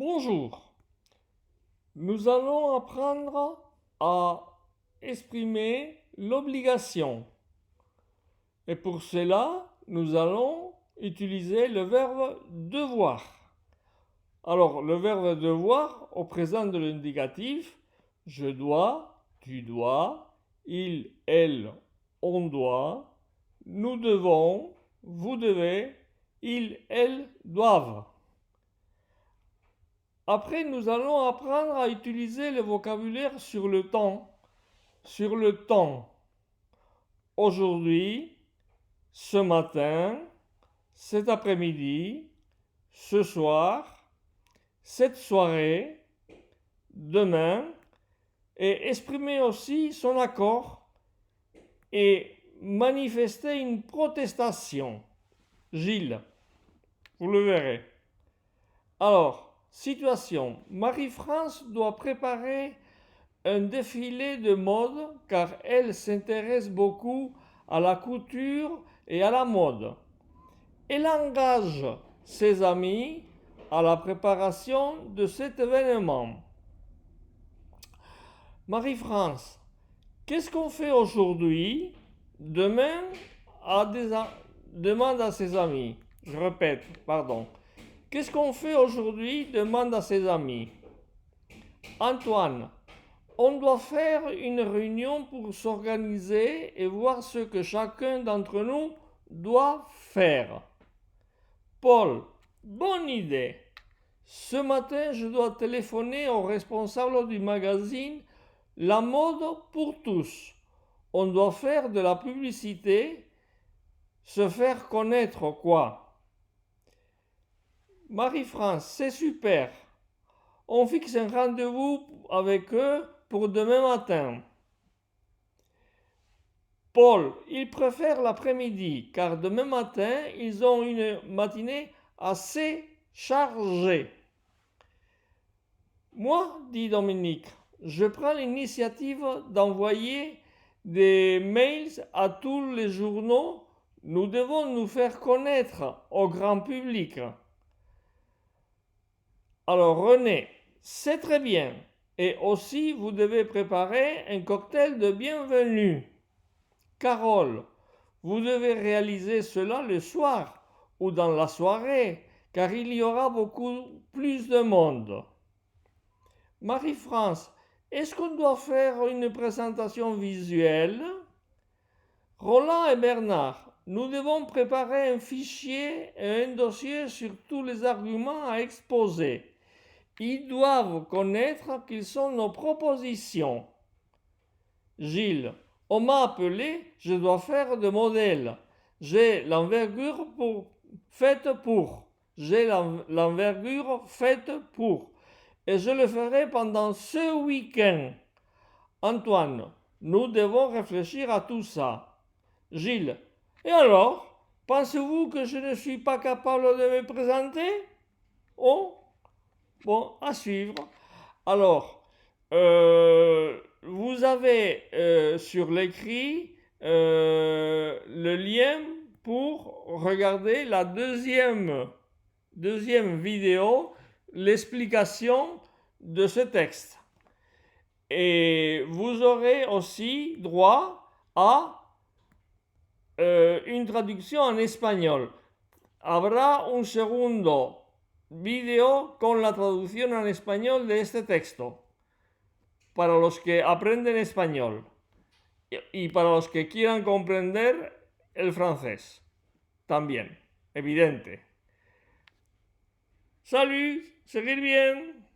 Bonjour, nous allons apprendre à exprimer l'obligation. Et pour cela, nous allons utiliser le verbe devoir. Alors, le verbe devoir, au présent de l'indicatif, je dois, tu dois, il, elle, on doit, nous devons, vous devez, ils, elles doivent. Après, nous allons apprendre à utiliser le vocabulaire sur le temps. Sur le temps. Aujourd'hui, ce matin, cet après-midi, ce soir, cette soirée, demain, et exprimer aussi son accord et manifester une protestation. Gilles, vous le verrez. Alors, situation. Marie-France doit préparer un défilé de mode car elle s'intéresse beaucoup à la couture et à la mode. Elle engage ses amis à la préparation de cet événement. Marie-France, qu'est-ce qu'on fait aujourd'hui? Demain, demande à ses amis. Je répète, pardon. Qu'est-ce qu'on fait aujourd'hui? Demande à ses amis. Antoine, on doit faire une réunion pour s'organiser et voir ce que chacun d'entre nous doit faire. Paul, bonne idée. Ce matin, je dois téléphoner au responsable du magazine La mode pour tous. On doit faire de la publicité, se faire connaître quoi. Marie-France, c'est super. On fixe un rendez-vous avec eux pour demain matin. Paul, ils préfèrent l'après-midi car demain matin, ils ont une matinée assez chargée. Moi, dit Dominique, je prends l'initiative d'envoyer des mails à tous les journaux. Nous devons nous faire connaître au grand public. Alors René, c'est très bien. Et aussi, vous devez préparer un cocktail de bienvenue. Carole, vous devez réaliser cela le soir ou dans la soirée, car il y aura beaucoup plus de monde. Marie-France, est-ce qu'on doit faire une présentation visuelle? Roland et Bernard, nous devons préparer un fichier et un dossier sur tous les arguments à exposer. Ils doivent connaître qu'ils sont nos propositions. Gilles, on m'a appelé, je dois faire de modèles. J'ai l'envergure faite pour. J'ai l'envergure faite pour. Et je le ferai pendant ce week-end. Antoine, nous devons réfléchir à tout ça. Gilles, et alors, pensez-vous que je ne suis pas capable de me présenter? Oh, bon, à suivre. Alors, vous avez sur l'écrit le lien pour regarder la deuxième vidéo, l'explication de ce texte. Et vous aurez aussi droit à une traducción en español. Habrá un segundo vídeo con la traducción en español de este texto para los que aprenden español y para los que quieran comprender el francés. También, evidente. Salut, seguir bien.